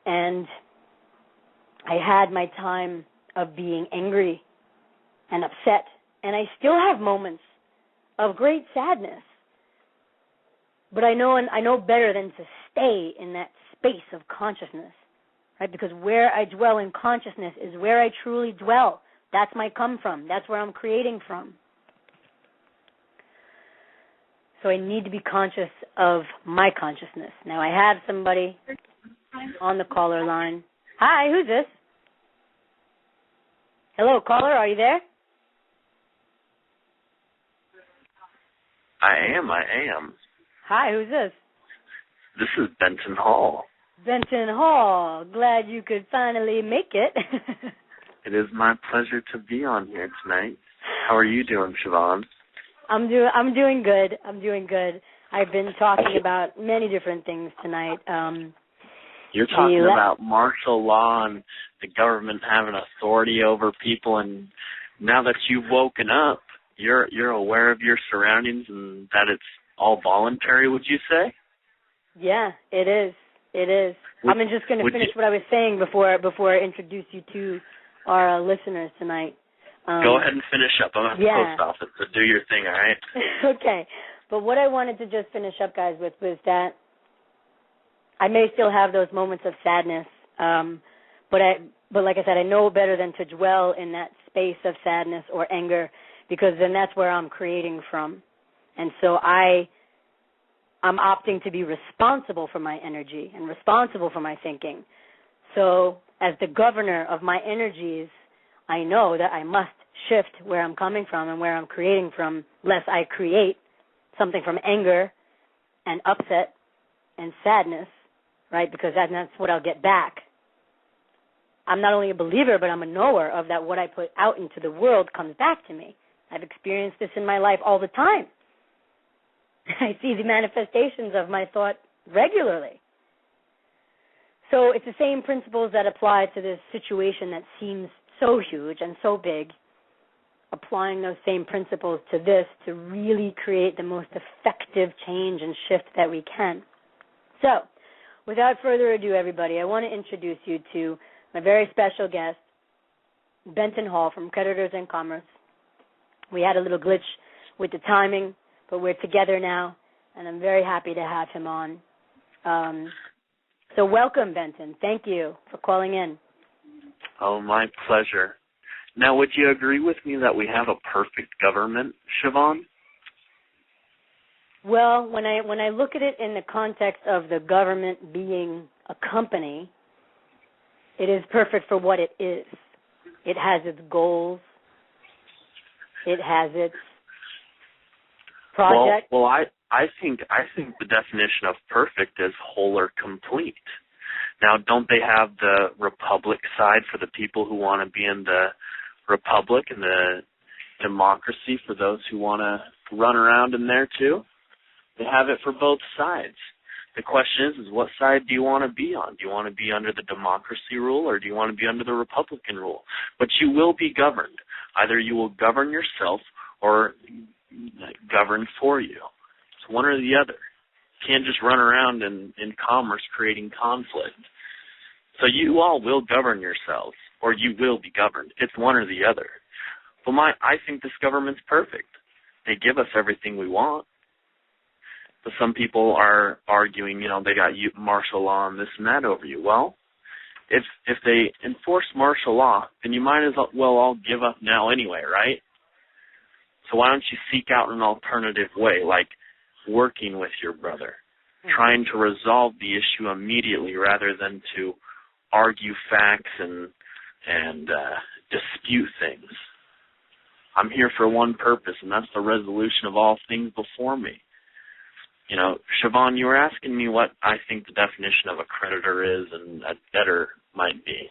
And I had my time of being angry and upset, and I still have moments of great sadness. But I know better than to stay in that space of consciousness, right? Because where I dwell in consciousness is where I truly dwell. That's my come from. That's where I'm creating from. So I need to be conscious of my consciousness. Now I have somebody on the caller line. Hi, who's this? Hello, caller, are you there? I am. Hi, who's this? This is Benton Hall. Benton Hall. Glad you could finally make it. It is my pleasure to be on here tonight. How are you doing, Siobhan? I'm doing good. I've been talking about many different things tonight. You're talking about martial law and the government having authority over people, and now that you've woken up, you're aware of your surroundings and that it's all voluntary, would you say? Yeah, it is. I'm just going to finish what I was saying before I introduce you to our listeners tonight. Go ahead and finish up. I'm at the post office, so do your thing, all right? Okay. But what I wanted to just finish up, guys, with was that I may still have those moments of sadness, but like I said, I know better than to dwell in that space of sadness or anger, because then that's where I'm creating from. And so I'm opting to be responsible for my energy and responsible for my thinking. So as the governor of my energies, I know that I must shift where I'm coming from and where I'm creating from, lest I create something from anger and upset and sadness, right? Because that's what I'll get back. I'm not only a believer, but I'm a knower of that what I put out into the world comes back to me. I've experienced this in my life all the time. I see the manifestations of my thought regularly. So it's the same principles that apply to this situation that seems so huge and so big, applying those same principles to this to really create the most effective change and shift that we can. So, without further ado, everybody, I want to introduce you to my very special guest, Benton Hall from Creditors In Commerce. We had a little glitch with the timing, but we're together now, and I'm very happy to have him on. So welcome, Benton. Thank you for calling in. Oh, my pleasure. Now, would you agree with me that we have a perfect government, Siobhan? Well, when I look at it in the context of the government being a company, it is perfect for what it is. It has its goals. It has its project. Well, I think the definition of perfect is whole or complete. Now, don't they have the republic side for the people who want to be in the republic and the democracy for those who want to run around in there too? They have it for both sides. The question is what side do you want to be on? Do you want to be under the democracy rule or do you want to be under the Republican rule? But you will be governed. Either you will govern yourself or govern for you. It's one or the other. You can't just run around in commerce creating conflict. So you all will govern yourselves or you will be governed. It's one or the other. Well, I think this government's perfect. They give us everything we want. But some people are arguing, they got martial law and this and that over you. Well, if they enforce martial law, then you might as well all give up now anyway, right? So why don't you seek out an alternative way, like working with your brother, trying to resolve the issue immediately rather than to argue facts and dispute things. I'm here for one purpose, and that's the resolution of all things before me. Siobhan, you were asking me what I think the definition of a creditor is and a debtor might be.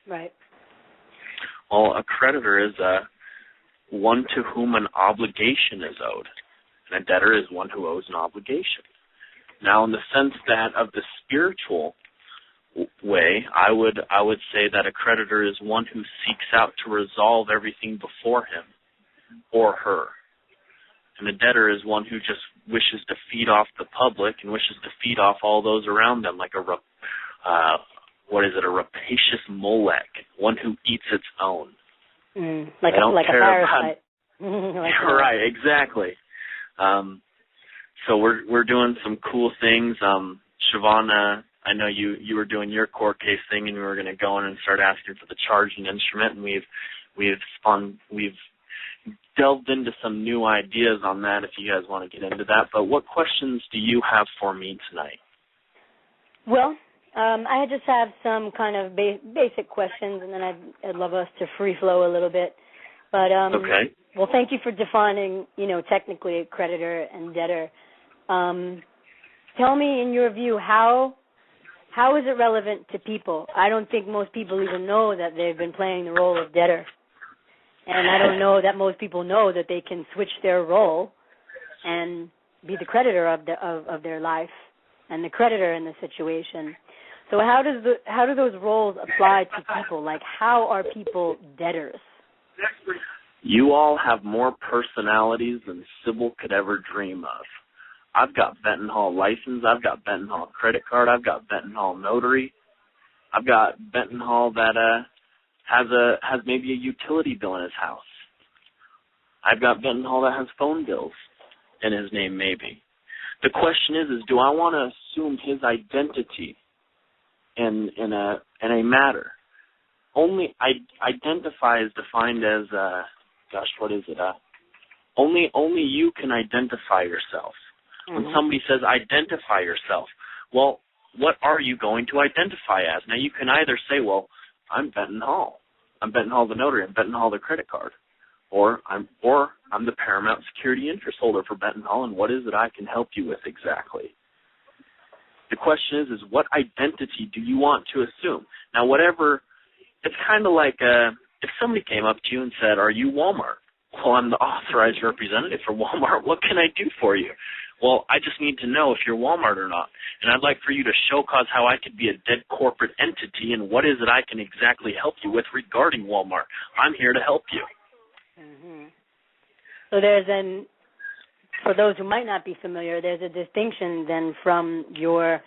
Right. Well, a creditor is one to whom an obligation is owed, and a debtor is one who owes an obligation. Now, in the sense that of the spiritual way, I would say that a creditor is one who seeks out to resolve everything before him or her. And a debtor is one who just wishes to feed off the public and wishes to feed off all those around them, like a what is it, a rapacious molech, one who eats its own. Like a parasite. Right, exactly. So we're doing some cool things. Siobhan, I know you were doing your court case thing, and we were going to go in and start asking for the charging instrument, and we've delved into some new ideas on that if you guys want to get into that. But what questions do you have for me tonight? Well, I just have some kind of basic questions, and then I'd love us to free flow a little bit. But okay. Well, thank you for defining, technically creditor and debtor. Tell me, in your view, how is it relevant to people? I don't think most people even know that they've been playing the role of debtor, and I don't know that most people know that they can switch their role and be the creditor of their life and the creditor in the situation. So how do those roles apply to people? Like, how are people debtors? You all have more personalities than Sybil could ever dream of. I've got Benton Hall license. I've got Benton Hall credit card. I've got Benton Hall notary. I've got Benton Hall that has maybe a utility bill in his house. I've got Benton Hall that has phone bills in his name, maybe. The question is do I want to assume his identity in a matter? Only identify is defined as what is it? Only you can identify yourself. When somebody says identify yourself, well, what are you going to identify as? Now, you can either say, well, I'm Benton Hall. I'm Benton Hall the notary. I'm Benton Hall the credit card. Or I'm the paramount security interest holder for Benton Hall, and what is it I can help you with exactly? The question is what identity do you want to assume? Now, it's kind of like if somebody came up to you and said, are you Walmart? Well, I'm the authorized representative for Walmart. What can I do for you? Well, I just need to know if you're Walmart or not. And I'd like for you to show cause how I could be a dead corporate entity and what is it I can exactly help you with regarding Walmart. I'm here to help you. So for those who might not be familiar, there's a distinction then from your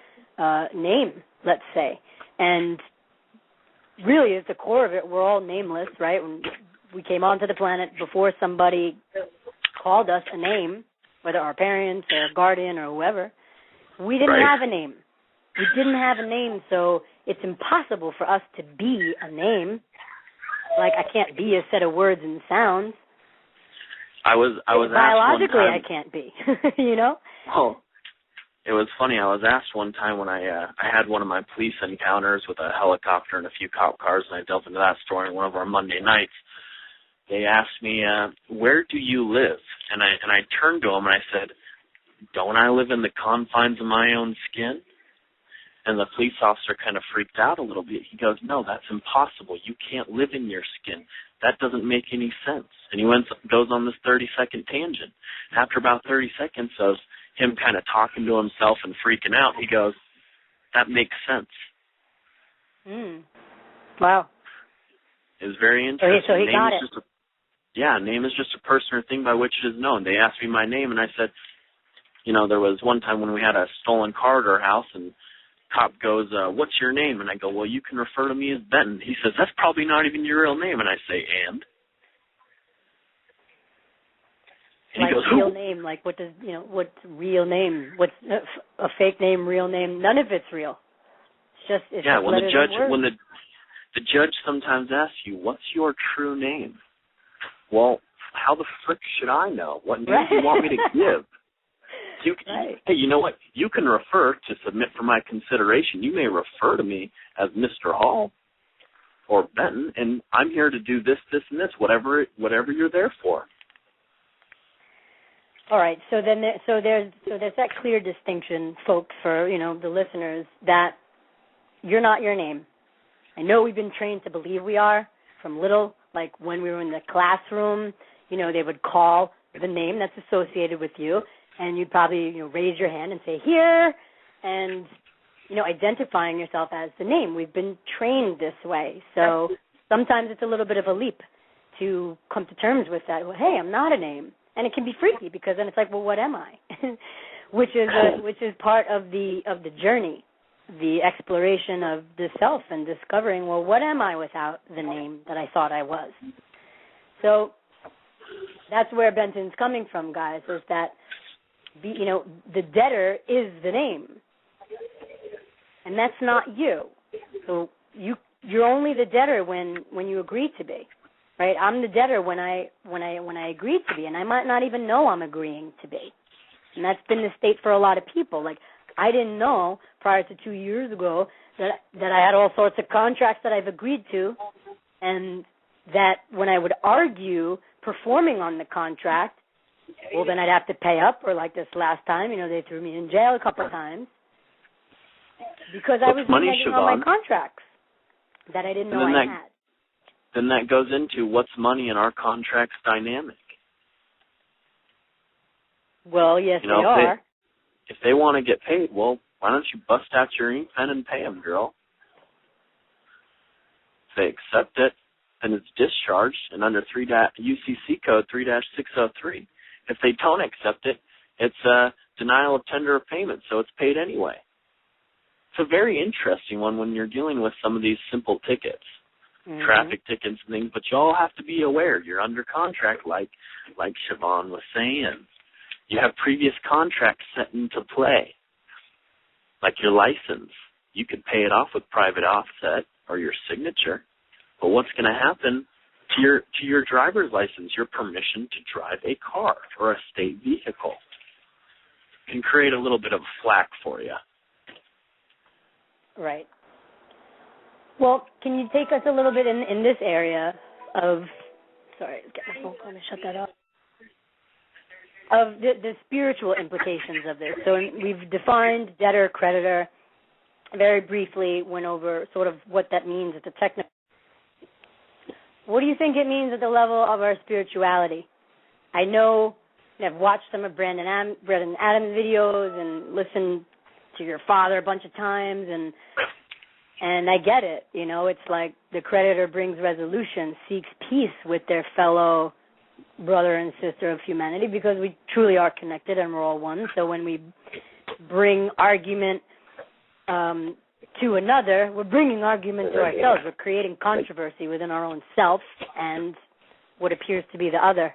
name, let's say. And really, at the core of it, we're all nameless, right? When we came onto the planet before somebody called us a name, whether our parents or a guardian or whoever. We didn't have a name. We didn't have a name, so it's impossible for us to be a name. Like, I can't be a set of words and sounds. I was biologically asked one time, I can't be, Oh, it was funny. I was asked one time when I had one of my police encounters with a helicopter and a few cop cars, and I delved into that story on one of our Monday nights. They asked me, where do you live? And I turned to them and I said, don't I live in the confines of my own skin? And the police officer kind of freaked out a little bit. He goes, no, that's impossible. You can't live in your skin. That doesn't make any sense. And he goes on this 30-second tangent. After about 30 seconds of him kind of talking to himself and freaking out, he goes, that makes sense. Wow. It was very interesting. So he got it. Name is just a person or thing by which it is known. They asked me my name, and I said, there was one time when we had a stolen car at our house, and cop goes, what's your name? And I go, well, you can refer to me as Benton. He says, that's probably not even your real name. And I say, and like he goes, real name, like what's real name? What's a fake name, real name? None of it's real. It's just when the judge sometimes asks you, what's your true name? Well, how the frick should I know? What name do you want me to give? Hey, you know what? You can refer to submit for my consideration. You may refer to me as Mr. Hall or Benton, and I'm here to do this, this, and this, whatever you're there for. All right. So there's that clear distinction, folks, for the listeners, that you're not your name. I know we've been trained to believe we are from little, like when we were in the classroom. They would call the name that's associated with you. And you'd probably, raise your hand and say, here, and, identifying yourself as the name. We've been trained this way. So sometimes it's a little bit of a leap to come to terms with that. Well, hey, I'm not a name. And it can be freaky because then it's like, well, what am I? which is part of the journey. the exploration of the self and discovering, well, what am I without the name that I thought I was? So that's where Benton's coming from, guys, is that, the debtor is the name. And that's not you. So you're only the debtor when you agree to be. Right? I'm the debtor when I agree to be, and I might not even know I'm agreeing to be. And that's been the state for a lot of people. Like, I didn't know prior to 2 years ago that I had all sorts of contracts that I've agreed to, and that when I would argue performing on the contract, well, then I'd have to pay up, or like this last time, they threw me in jail a couple of times because I was reneging on my contracts that I didn't know I had. Then that goes into what's money in our contracts dynamic. Well, yes, they are. If they want to get paid, well, why don't you bust out your ink pen and pay them, girl? If they accept it, then it's discharged, and under UCC code 3-603. If they don't accept it, it's a denial of tender of payment, so it's paid anyway. It's a very interesting one when you're dealing with some of these simple tickets. Mm-hmm. Traffic tickets and things, but you all have to be aware you're under contract, like Siobhan was saying. You have previous contracts set into play, like your license. You could pay it off with private offset or your signature, but what's going to happen to your driver's license, your permission to drive a car or a state vehicle? It can create a little bit of flack for you. Right. Well, can you take us a little bit in this area of, sorry, get my phone call to shut that off, of the spiritual implications of this? So we've defined debtor, creditor, very briefly went over sort of what that means at the technical. What do you think it means at the level of our spirituality? I know I've watched some of Brandon Adams' videos and listened to your father a bunch of times, and I get it. It's like the creditor brings resolution, seeks peace with their fellow brother and sister of humanity, because we truly are connected and we're all one. So when we bring argument to another, we're bringing argument to ourselves. We're creating controversy within our own self and what appears to be the other.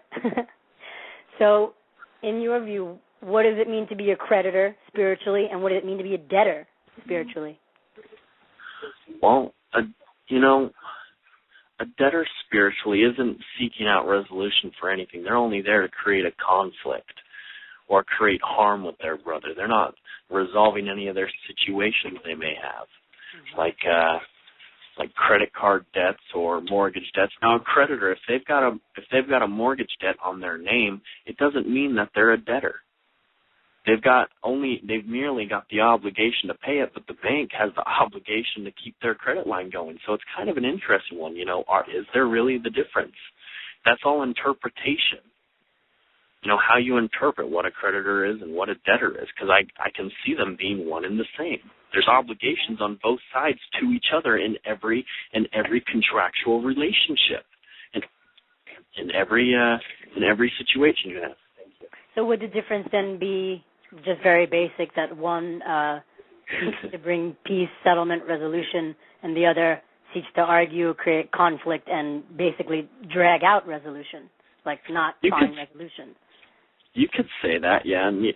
So in your view, what does it mean to be a creditor spiritually, and what does it mean to be a debtor spiritually? Well, a debtor spiritually isn't seeking out resolution for anything. They're only there to create a conflict or create harm with their brother. They're not resolving any of their situations they may have, like credit card debts or mortgage debts. Now, a creditor, if they've got a mortgage debt on their name, it doesn't mean that they're a debtor. They've merely got the obligation to pay it, but the bank has the obligation to keep their credit line going. So it's kind of an interesting one. Is there really the difference? That's all interpretation. How you interpret what a creditor is and what a debtor is, because I can see them being one and the same. There's obligations on both sides to each other in every contractual relationship, in every situation you have. So would the difference then be just very basic, that one seeks to bring peace, settlement, resolution, and the other seeks to argue, create conflict, and basically drag out resolution, like not find resolution? You could say that, yeah. And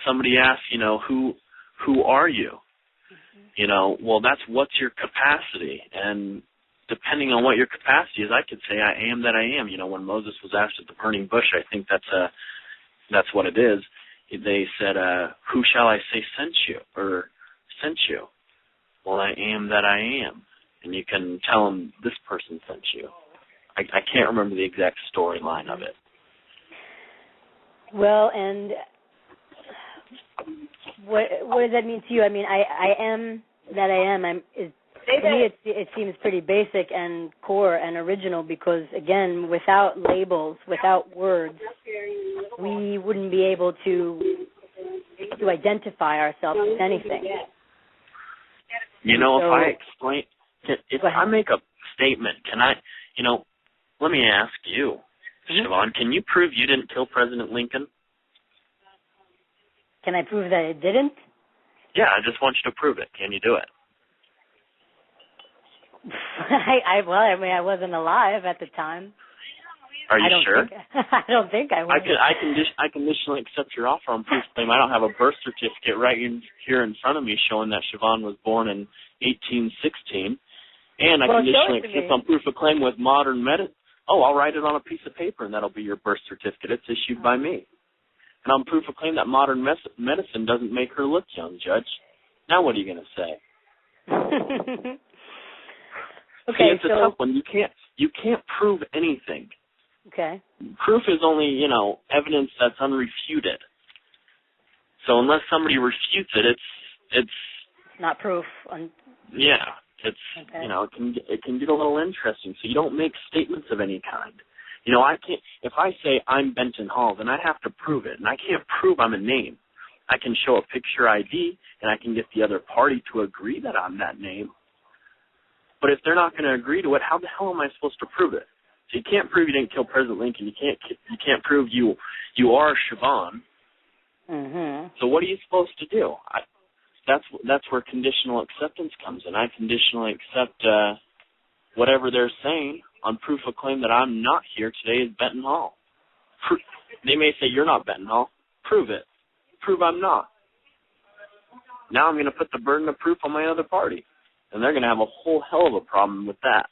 somebody asks, who are you? Mm-hmm. Well, that's what's your capacity, and depending on what your capacity is, I could say I am that I am. When Moses was asked at the burning bush, I think that's what it is. They said, who shall I say sent you? Well, I am that I am. And you can tell them this person sent you. I can't remember the exact storyline of it. Well, and what does that mean to you? I mean, I am that I am. To me, it seems pretty basic and core and original, because, again, without labels, without words, we wouldn't be able to identify ourselves with anything. If I make a statement, can I, let me ask you, Siobhan, can you prove you didn't kill President Lincoln? Can I prove that I didn't? Yeah, I just want you to prove it. Can you do it? I wasn't alive at the time. Are you sure? I don't think I was. I conditionally accept your offer on proof of claim. I don't have a birth certificate right here in front of me showing that Siobhan was born in 1816. And I conditionally accept on proof of claim with modern medicine. Oh, I'll write it on a piece of paper, and that'll be your birth certificate. It's issued by me. And on proof of claim that modern medicine doesn't make her look young, Judge. Now what are you going to say? Okay, see, it's a tough one. You can't prove anything. Okay. Proof is only, evidence that's unrefuted. So unless somebody refutes it, it's not proof. Yeah, it's okay. It can get a little interesting. So you don't make statements of any kind. I can't. If I say I'm Benton Hall, then I have to prove it, and I can't prove I'm a name. I can show a picture ID, and I can get the other party to agree that I'm that name. But if they're not going to agree to it, how the hell am I supposed to prove it? So you can't prove you didn't kill President Lincoln. You can't prove you are Siobhan. Mm-hmm. So what are you supposed to do? That's where conditional acceptance comes in. I conditionally accept whatever they're saying on proof of claim that I'm not here today is Benton Hall. They may say you're not Benton Hall. Prove it. Prove I'm not. Now I'm going to put the burden of proof on my other party, and they're going to have a whole hell of a problem with that.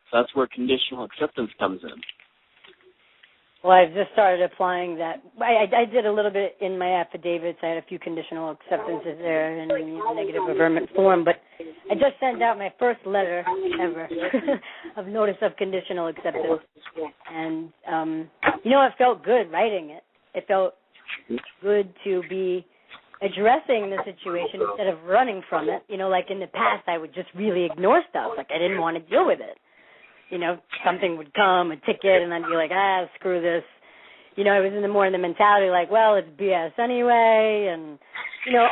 So that's where conditional acceptance comes in. Well, I've just started applying that. I did a little bit in my affidavits. I had a few conditional acceptances there in the negative averment form, but I just sent out my first letter ever of notice of conditional acceptance. And, it felt good writing it. It felt good to be addressing the situation instead of running from it. Like in the past, I would just really ignore stuff. Like I didn't want to deal with it. Something would come, a ticket, and I'd be like, screw this. I was in the mentality like, well, it's BS anyway, and,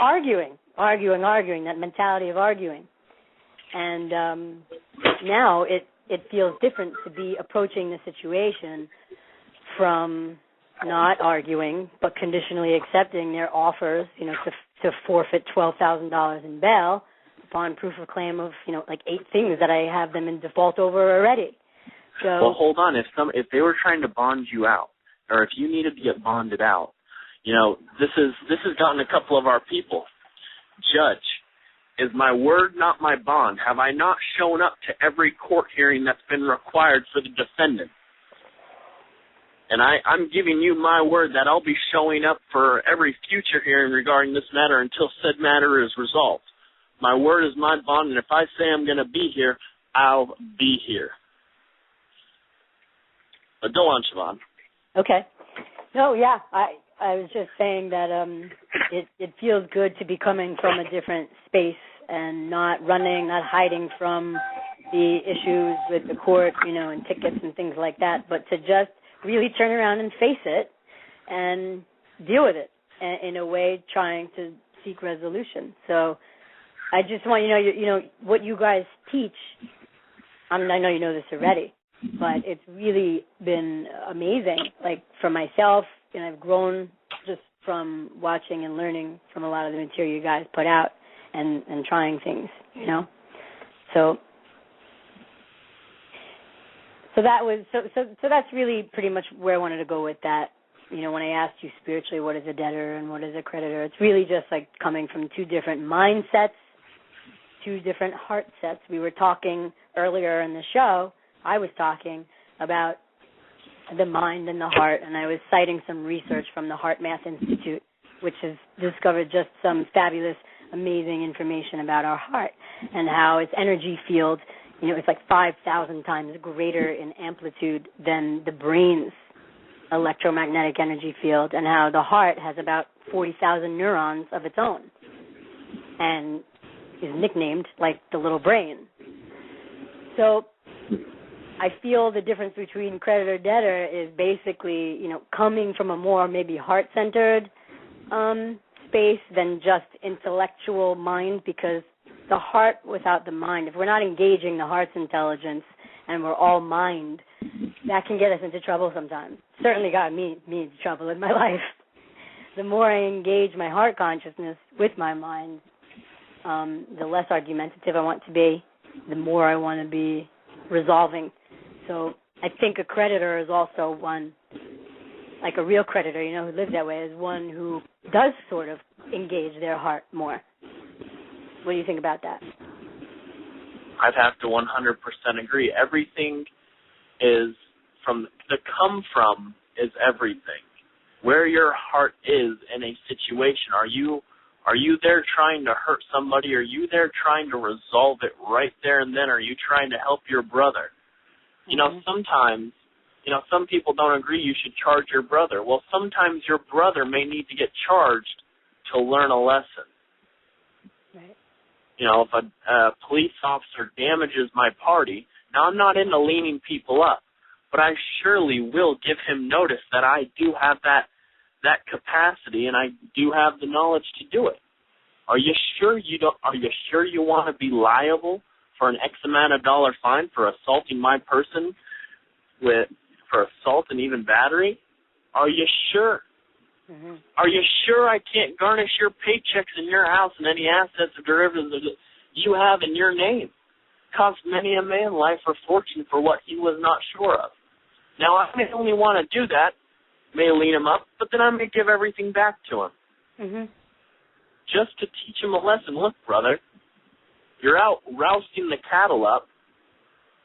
arguing, that mentality of arguing. And now it feels different to be approaching the situation from not arguing, but conditionally accepting their offers, to forfeit $12,000 in bail, upon proof of claim of, 8 things that I have them in default over already. So, well, hold on. If they were trying to bond you out, or if you needed to get bonded out, this has gotten a couple of our people. Judge, is my word not my bond? Have I not shown up to every court hearing that's been required for the defendant? And I'm giving you my word that I'll be showing up for every future hearing regarding this matter until said matter is resolved. My word is my bond, and if I say I'm going to be here, I'll be here. But go on, Siobhan. Okay. No, yeah, I was just saying that it feels good to be coming from a different space and not running, not hiding from the issues with the court, and tickets and things like that, but to just really turn around and face it and deal with it in a way trying to seek resolution. So I just want what you guys teach. I know you know this already, but it's really been amazing. Like for myself, and I've grown just from watching and learning from a lot of the material you guys put out and trying things. So that was so that's really pretty much where I wanted to go with that. When I asked you spiritually, what is a debtor and what is a creditor, it's really just like coming from two different mindsets, two different heart sets. We were talking earlier in the show, I was talking about the mind and the heart, and I was citing some research from the Heart Math Institute, which has discovered just some fabulous, amazing information about our heart and how its energy field, it's like 5,000 times greater in amplitude than the brain's electromagnetic energy field, and how the heart has about 40,000 neurons of its own and is nicknamed like the little brain. So I feel the difference between creditor-debtor is basically, coming from a more maybe heart-centered space than just intellectual mind, because the heart without the mind, if we're not engaging the heart's intelligence and we're all mind, that can get us into trouble sometimes. Certainly got me into trouble in my life. the more I engage my heart consciousness with my mind, the less argumentative I want to be, the more I want to be resolving. So I think a creditor is also one, like a real creditor, who lives that way, is one who does sort of engage their heart more. What do you think about that? I'd have to 100% agree. Everything is the come from is everything. Where your heart is in a situation. Are you there trying to hurt somebody? Are you there trying to resolve it right there and then? Are you trying to help your brother? Sometimes, some people don't agree you should charge your brother. Well, sometimes your brother may need to get charged to learn a lesson. Right. If a police officer damages my party, now I'm not into leaning people up, but I surely will give him notice that I do have that capacity and I do have the knowledge to do it. Are you sure you want to be liable for an X amount of dollar fine for assaulting my person for assault and even battery? Are you sure? Mm-hmm. Are you sure I can't garnish your paychecks in your house and any assets or derivatives that you have in your name? Cost many a man life or fortune for what he was not sure of. Now, I may only want to do that, may lean him up, but then I may give everything back to him. Mm-hmm. Just to teach him a lesson. Look, brother, you're out rousting the cattle up.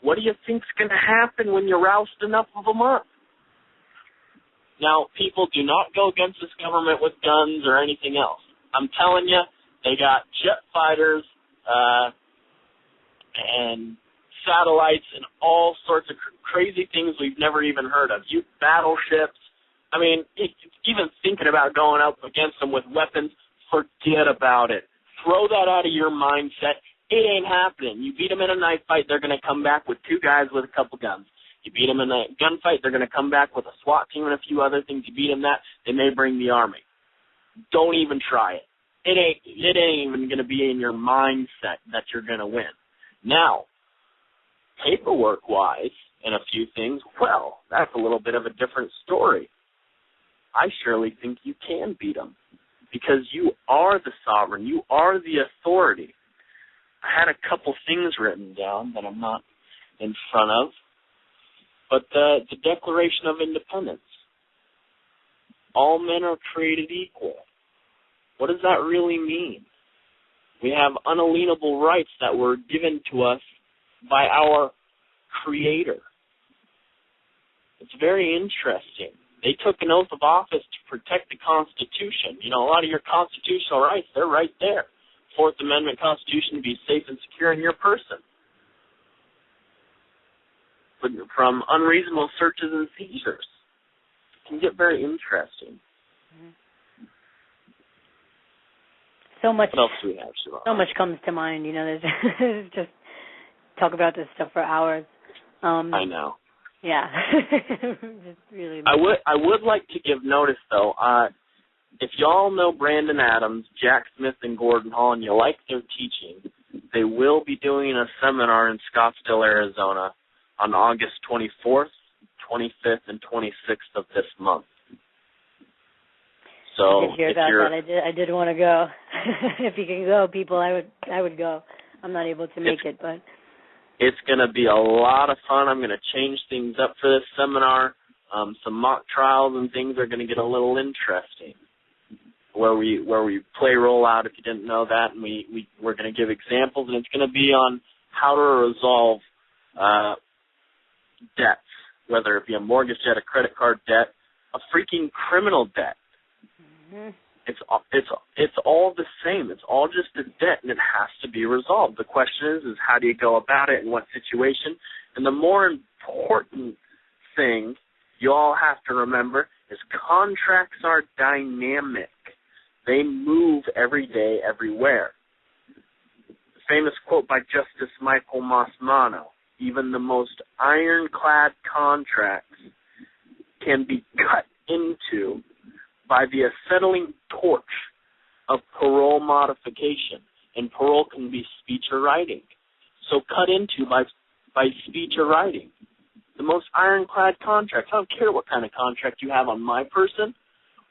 What do you think's going to happen when you roust enough of them up? Now, people do not go against this government with guns or anything else. I'm telling you, they got jet fighters and satellites and all sorts of crazy things we've never even heard of. Battleships. I mean, even thinking about going up against them with weapons, forget about it. Throw that out of your mindset. It ain't happening. You beat them in a knife fight, they're going to come back with two guys with a couple guns. You beat them in a gunfight, they're going to come back with a SWAT team and a few other things. You beat them that, they may bring the army. Don't even try it. It ain't even going to be in your mindset that you're going to win. Now, paperwork-wise and a few things, well, that's a little bit of a different story. I surely think you can beat them because you are the sovereign. You are the authority. I had a couple things written down that I'm not in front of. But the Declaration of Independence, all men are created equal. What does that really mean? We have unalienable rights that were given to us by our Creator. It's very interesting. They took an oath of office to protect the Constitution. A lot of your constitutional rights, they're right there. Fourth Amendment Constitution to be safe and secure in your person. From unreasonable searches and seizures. It can get very interesting. Mm-hmm. So much. What else do we have, Siobhan? So much comes to mind. There's just talk about this stuff for hours. I know. Yeah. Just really. I would like to give notice though. If y'all know Brandon Adams, Jack Smith, and Gordon Hall, and you like their teaching, they will be doing a seminar in Scottsdale, Arizona, on August 24th, 25th, and 26th of this month. So I did hear about that. I did want to go. If you can go, people, I would go. I'm not able to make it, but it's going to be a lot of fun. I'm going to change things up for this seminar. Some mock trials and things are going to get a little interesting. Where we play rollout, if you didn't know that, and we're going to give examples, and it's going to be on how to resolve debts, whether it be a mortgage debt, a credit card debt, a freaking criminal debt. Mm-hmm. It's all the same. It's all just a debt, and it has to be resolved. The question is how do you go about it, in what situation? And the more important thing you all have to remember is contracts are dynamic. They move every day, everywhere. The famous quote by Justice Michael Massmano, even the most ironclad contracts can be cut into by the acetylene torch of parole modification, and parole can be speech or writing. So cut into by speech or writing. The most ironclad contracts, I don't care what kind of contract you have on my person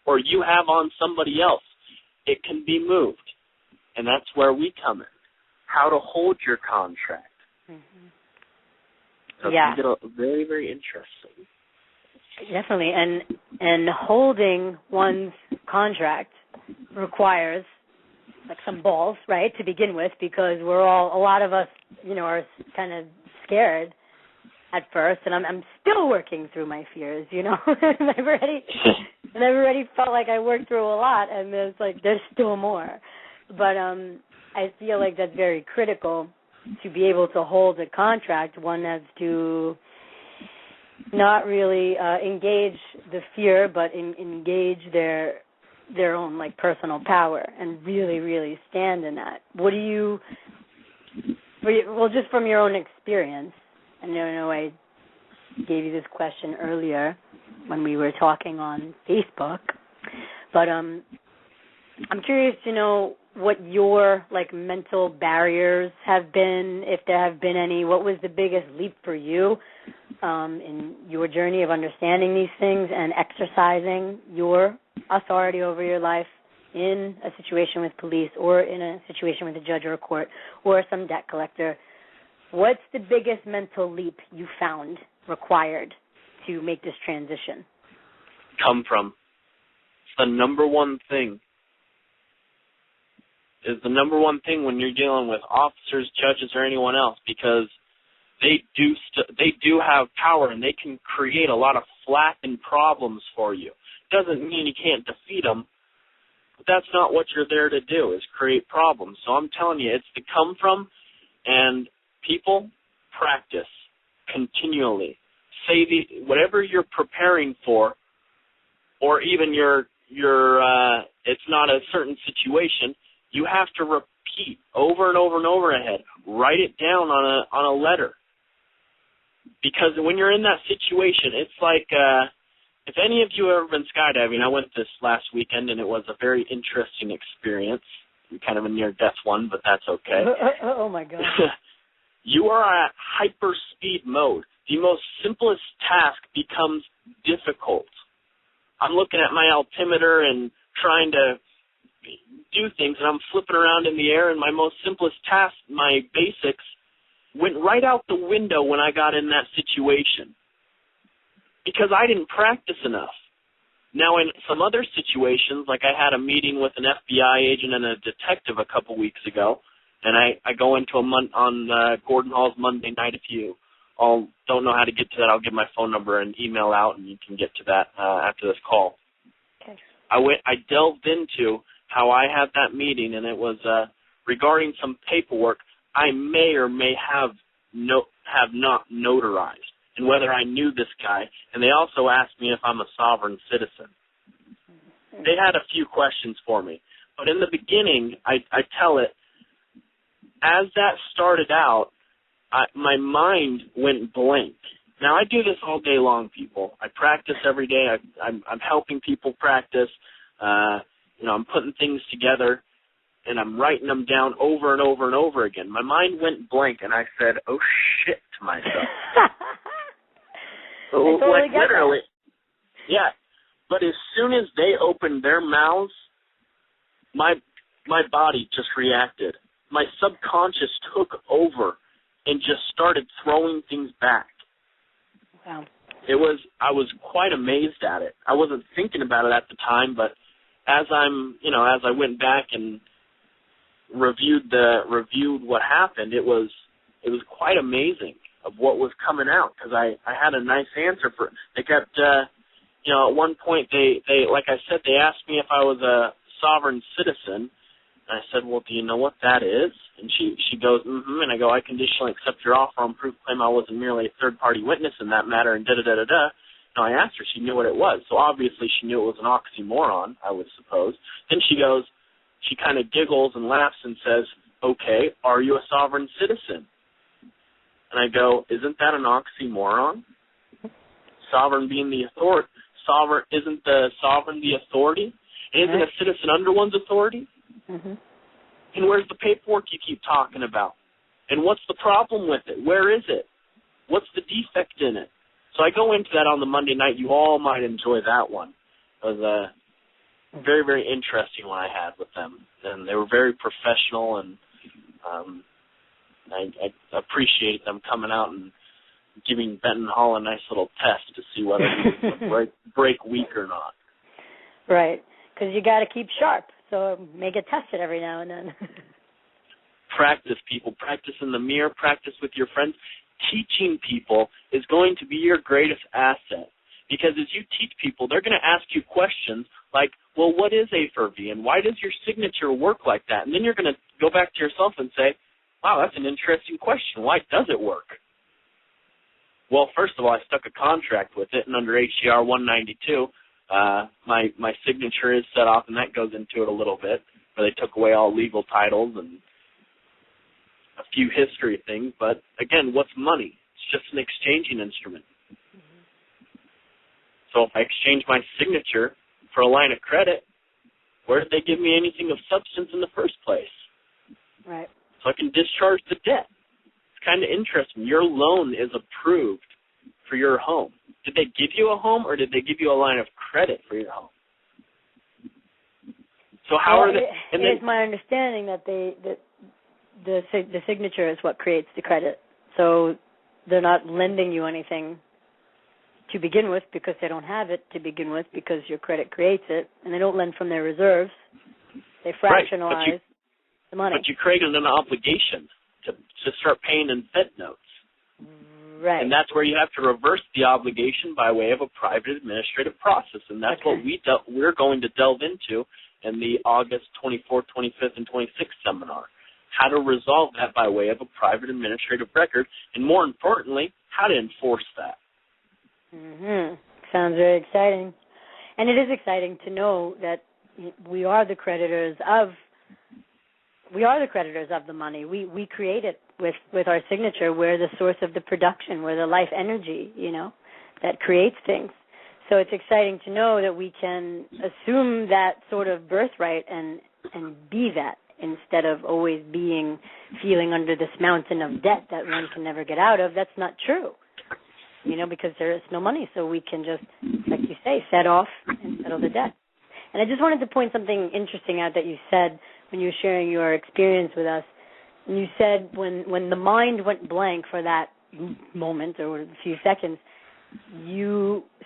or you have on somebody else, it can be moved. And that's where we come in. How to hold your contract. Mm-hmm. So yeah. it's very, very interesting. Definitely. And holding one's contract requires like some balls, right, to begin with, because a lot of us, are kind of scared at first, and I'm still working through my fears, I've already felt like I worked through a lot, and there's still more. But I feel like that's very critical to be able to hold a contract. One has to not really engage the fear, but engage their own personal power and really, really stand in that. What do you? Well, just from your own experience, I know I gave you this question earlier when we were talking on Facebook, but I'm curious to know what your mental barriers have been, if there have been any. What was the biggest leap for you in your journey of understanding these things and exercising your authority over your life in a situation with police or in a situation with a judge or a court or some debt collector? What's the biggest mental leap you found required to make this transition? Come from. It's the number one thing. Is the number one thing when you're dealing with officers, judges, or anyone else, because they do have power and they can create a lot of flattened problems for you. Doesn't mean you can't defeat them, but that's not what you're there to do, is create problems. So I'm telling you, it's the come from, and people practice continually. Say whatever you're preparing for, or even it's not a certain situation, you have to repeat over and over and over ahead. Write it down on a letter. Because when you're in that situation, it's like, if any of you have ever been skydiving, I went this last weekend, and it was a very interesting experience. Kind of a near-death one, but that's okay. Oh, my God. You are at hyper-speed mode. The most simplest task becomes difficult. I'm looking at my altimeter and trying to do things, and I'm flipping around in the air, and my most simplest task, my basics, went right out the window when I got in that situation because I didn't practice enough. Now, in some other situations, like I had a meeting with an FBI agent and a detective a couple weeks ago, and I go into on Gordon Hall's Monday night. If you all don't know how to get to that, I'll give my phone number and email out, and you can get to that after this call. Okay. I delved into how I had that meeting, and it was regarding some paperwork I may or may have not notarized, and whether I knew this guy. And they also asked me if I'm a sovereign citizen. They had a few questions for me, but in the beginning, I tell it, as that started out, my mind went blank. Now, I do this all day long, people. I practice every day. I'm helping people practice. I'm putting things together, and I'm writing them down over and over and over again. My mind went blank, and I said, oh, shit, to myself. Literally. Yeah. But as soon as they opened their mouths, my body just reacted. My subconscious took over and just started throwing things back. Wow. I was quite amazed at it. I wasn't thinking about it at the time, but as I went back and reviewed what happened, it was quite amazing of what was coming out, because I had a nice answer for it. They kept, at one point they like I said, they asked me if I was a sovereign citizen. And I said, well, do you know what that is? And she goes, mm-hmm. And I go, I conditionally accept your offer on proof claim I wasn't merely a third-party witness in that matter, and da-da-da-da-da. And I asked her, she knew what it was. So obviously she knew it was an oxymoron, I would suppose. Then she goes, she kind of giggles and laughs and says, okay, are you a sovereign citizen? And I go, isn't that an oxymoron? Sovereign being the authority. Isn't the sovereign the authority? And isn't a citizen under one's authority? Mm-hmm. And where's the paperwork you keep talking about? And what's the problem with it? Where is it? What's the defect in it? So I go into that on the Monday night. You all might enjoy that one. very, very interesting one I had with them. And they were very professional, and I appreciate them coming out and giving Benton Hall a nice little test to see whether he would break weak or not. Right, because you got to keep sharp, so may get tested every now and then. Practice, people. Practice in the mirror. Practice with your friends. Teaching people is going to be your greatest asset, because as you teach people, they're going to ask you questions like, well, what is A for V, and why does your signature work like that? And then you're going to go back to yourself and say, wow, that's an interesting question. Why does it work? Well, first of all, I stuck a contract with it, and under HCR 192, my signature is set off, and that goes into it a little bit, where they took away all legal titles and a few history things. But, again, what's money? It's just an exchanging instrument. So if I exchange my signature for a line of credit, where did they give me anything of substance in the first place? Right. So I can discharge the debt. It's kind of interesting. Your loan is approved for your home. Did they give you a home, or did they give you a line of credit for your home? So how are they? And it's my understanding that the signature is what creates the credit. So they're not lending you anything to begin with because they don't have it to begin with, because your credit creates it, and they don't lend from their reserves. They fractionalize the money. But you created an obligation to start paying in Fed notes. Right. And that's where you have to reverse the obligation by way of a private administrative process, and that's what we're going to delve into in the August 24th, 25th, and 26th seminar. How to resolve that by way of a private administrative record, and more importantly, how to enforce that. Sounds very exciting. And it is exciting to know that we are the creditors of the money. We create it with our signature. We're the source of the production. We're the life energy, that creates things. So it's exciting to know that we can assume that sort of birthright and be that, instead of always feeling under this mountain of debt that one can never get out of. That's not true, because there is no money. So we can just, like you say, set off and settle the debt. And I just wanted to point something interesting out that you said when you were sharing your experience with us. And you said when the mind went blank for that moment or a few seconds,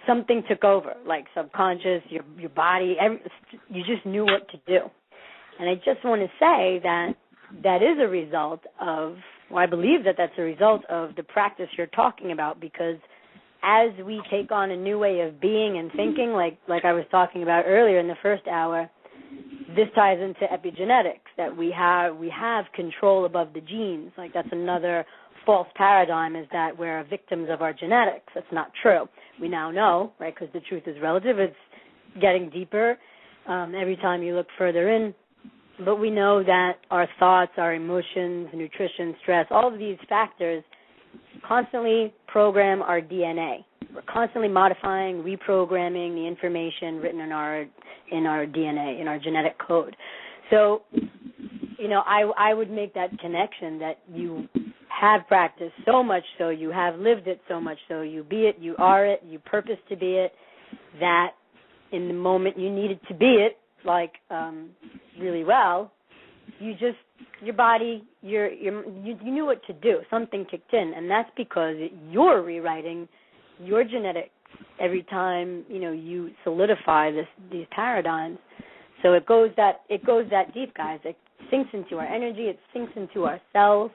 something took over, like subconscious, your body, you just knew what to do. And I just want to say that is a result of, I believe that's a result of the practice you're talking about, because as we take on a new way of being and thinking, like I was talking about earlier in the first hour, this ties into epigenetics, that we have control above the genes. Like, that's another false paradigm, is that we're victims of our genetics. That's not true. We now know, right, because the truth is relative. It's getting deeper every time you look further in. But we know that our thoughts, our emotions, nutrition, stress, all of these factors constantly program our DNA. We're constantly modifying, reprogramming the information written in our DNA, in our genetic code. So, I would make that connection that you have practiced so much so, you have lived it so much so, you be it, you are it, you purpose to be it, that in the moment you needed to be it, really well, your body, you knew what to do. Something kicked in, and that's because you're rewriting your genetics every time you solidify these paradigms. So it goes that deep, guys. It sinks into our energy. It sinks into our cells,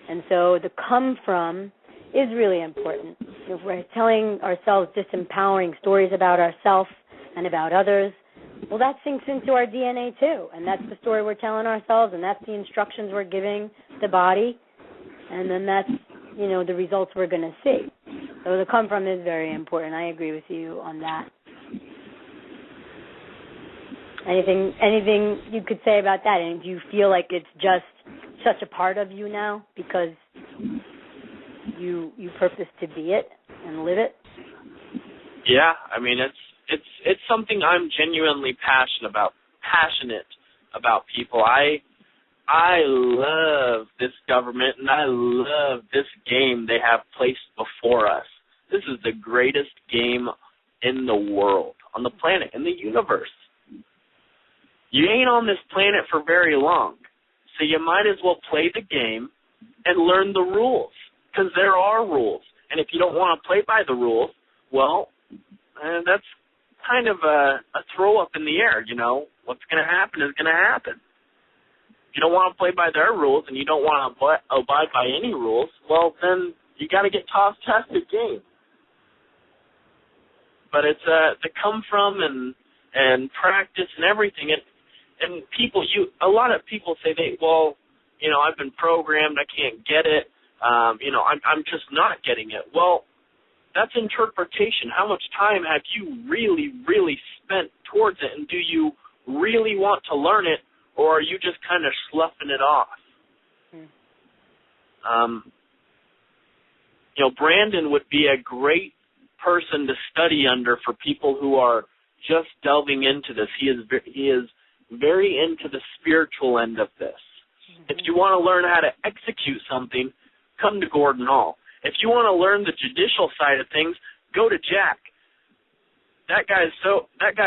and so the come from is really important. If we're telling ourselves disempowering stories about ourselves and about others, well, that sinks into our DNA too, and that's the story we're telling ourselves, and that's the instructions we're giving the body, and then that's, the results we're going to see. So the come from is very important. I agree with you on that. Anything you could say about that? And do you feel like it's just such a part of you now because you purpose to be it and live it? Yeah, it's something I'm genuinely passionate about people. I love this government, and I love this game they have placed before us. This is the greatest game in the world, on the planet, in the universe. You ain't on this planet for very long, so you might as well play the game and learn the rules, because there are rules. And if you don't want to play by the rules, well, that's kind of a throw up in the air, you know. What's going to happen is going to happen. If you don't want to play by their rules and you don't want to abide by any rules, well, then you got to get tested game. But it's the come from and practice and everything. And people, a lot of people say I've been programmed, I can't get it. I'm just not getting it. Well, that's interpretation. How much time have you really, really spent towards it, and do you really want to learn it, or are you just kind of sloughing it off? Brandon would be a great person to study under for people who are just delving into this. He is very into the spiritual end of this. If you want to learn how to execute something, come to Gordon Hall. If you want to learn the judicial side of things, go to Jack. That guy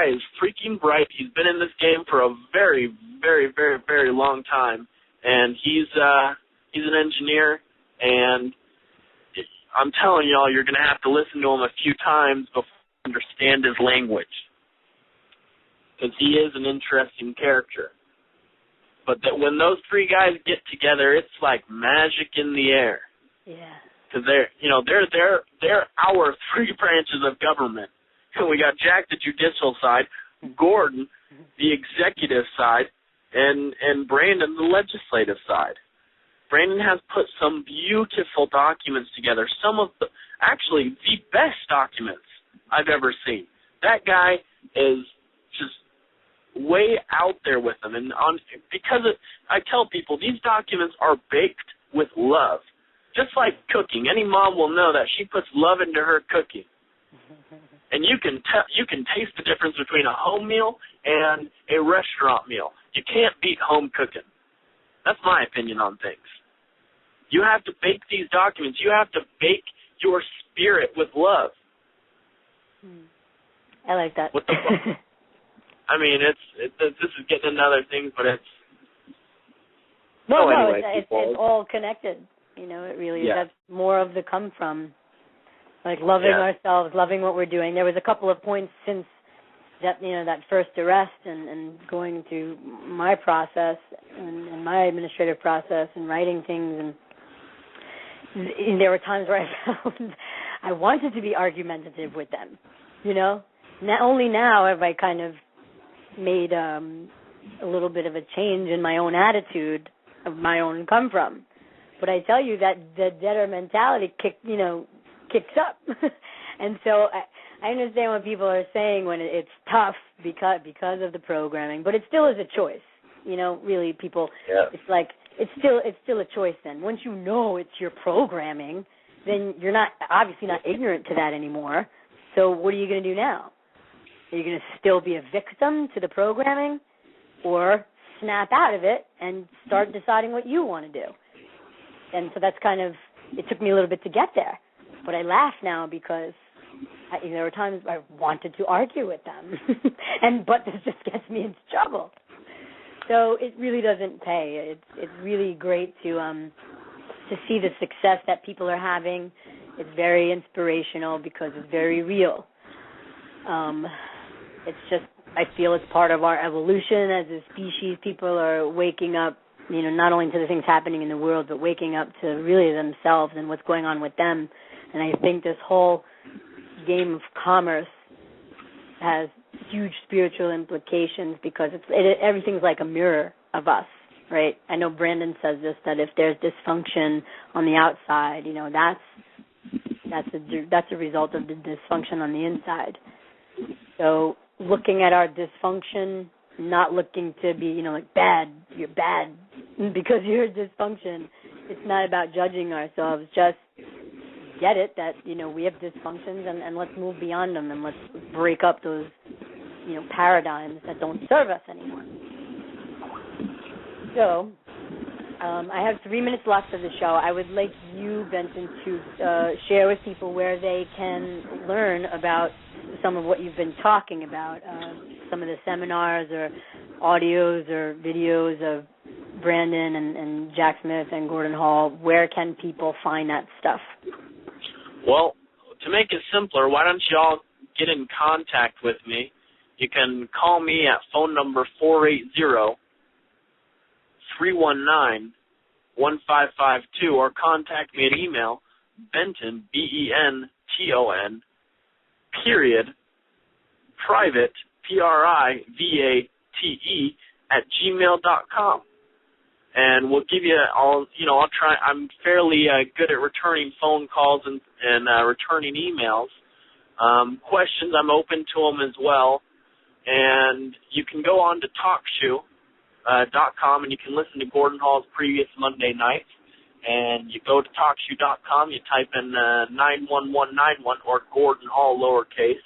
is freaking bright. He's been in this game for a very, very, very, very long time, and he's an engineer. And I'm telling y'all, you're going to have to listen to him a few times before you understand his language, because he is an interesting character. But that when those three guys get together, it's like magic in the air. Yeah. Because they're our three branches of government. We got Jack, the judicial side, Gordon, the executive side, and Brandon, the legislative side. Brandon has put some beautiful documents together, some of the best documents I've ever seen. That guy is just way out there with them. And I tell people, these documents are baked with love. Just like cooking, any mom will know that she puts love into her cooking. And you can taste the difference between a home meal and a restaurant meal. You can't beat home cooking. That's my opinion on things. You have to bake these documents. You have to bake your spirit with love. I like that. I mean, this is getting into other things, but it's... It's all connected. It really is. That's more of the come from. Like loving ourselves, loving what we're doing. There was a couple of points since that, that first arrest and going through my process and my administrative process and writing things. And there were times where I found I wanted to be argumentative with them, Not only now have I kind of made a little bit of a change in my own attitude of my own come from. But I tell you that the debtor mentality kicks up. And so I understand what people are saying when it's tough because of the programming, but it still is a choice. Really people, it's like, it's still a choice then. Once you know it's your programming, then you're obviously not ignorant to that anymore. So what are you going to do now? Are you going to still be a victim to the programming, or snap out of it and start deciding what you want to do? And so that's it took me a little bit to get there. But I laugh now because there were times I wanted to argue with them. But this just gets me into trouble. So it really doesn't pay. It's really great to see the success that people are having. It's very inspirational because it's very real. It's just, I feel it's part of our evolution as a species. People are waking up, not only to the things happening in the world, but waking up to really themselves and what's going on with them. And I think this whole game of commerce has huge spiritual implications because everything's like a mirror of us, right? I know Brandon says this, that if there's dysfunction on the outside, that's a result of the dysfunction on the inside. So looking at our dysfunction, not looking to be, bad, you're bad because you're a dysfunction. It's not about judging ourselves, just get it that, we have dysfunctions and let's move beyond them and let's break up those, paradigms that don't serve us anymore. So I have 3 minutes left of the show. I would like you, Benton, to share with people where they can learn about some of what you've been talking about, some of the seminars or audios or videos of Brandon and Jack Smith and Gordon Hall, where can people find that stuff? Well, to make it simpler, why don't you all get in contact with me? You can call me at phone number 480-319-1552 or contact me at email, Benton, B-E-N-T-O-N, period, private, P-R-I-V-A-T-E, at gmail.com. And we'll give you all, I'll try, I'm fairly good at returning phone calls and returning emails. Questions, I'm open to them as well. And you can go on to TalkShoe.com and you can listen to Gordon Hall's previous Monday nights. And you go to TalkShoe.com, you type in 91191 or Gordon Hall lowercase,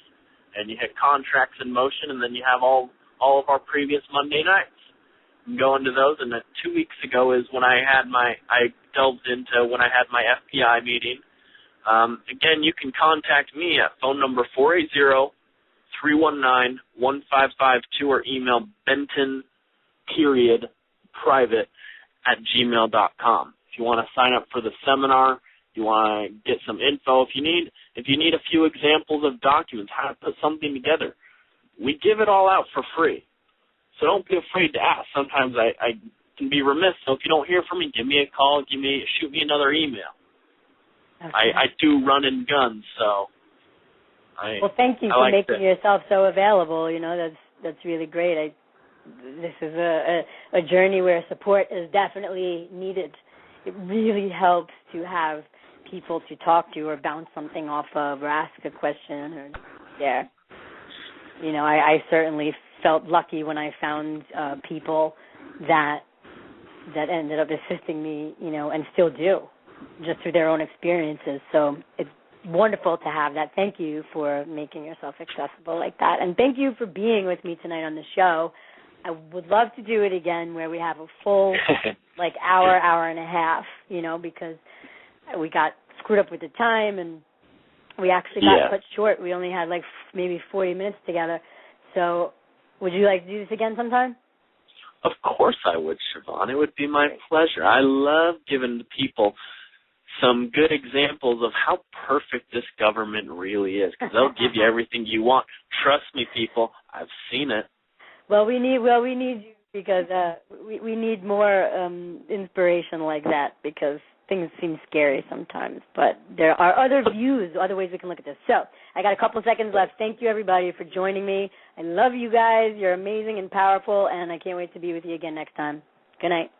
and you hit Contracts in Motion, and then you have all of our previous Monday nights. Go into those, and 2 weeks ago is when I delved into when I had my FBI meeting. Again, you can contact me at phone number 480-319-1552 or email Benton, period, private, at gmail.com. If you want to sign up for the seminar, you want to get some info, if you need a few examples of documents, how to put something together, we give it all out for free. So don't be afraid to ask. Sometimes I can be remiss, so if you don't hear from me, give me a call, shoot me another email. Okay. I do run and guns, so well, thank you for making yourself so available. That's really great. This is a journey where support is definitely needed. It really helps to have people to talk to or bounce something off of or ask a question. I certainly felt lucky when I found people that ended up assisting me, and still do, just through their own experiences. So it's wonderful to have that. Thank you for making yourself accessible like that. And thank you for being with me tonight on the show. I would love to do it again where we have a full, hour and a half, because we got screwed up with the time and we actually got cut short. We only had maybe 40 minutes together. So would you like to do this again sometime? Of course I would, Siobhan. It would be my pleasure. I love giving people some good examples of how perfect this government really is, because they'll give you everything you want. Trust me, people. I've seen it. Well, we need you because we need more inspiration like that, because things seem scary sometimes. But there are other views, other ways we can look at this. So I got a couple seconds left. Thank you, everybody, for joining me. I love you guys. You're amazing and powerful, and I can't wait to be with you again next time. Good night.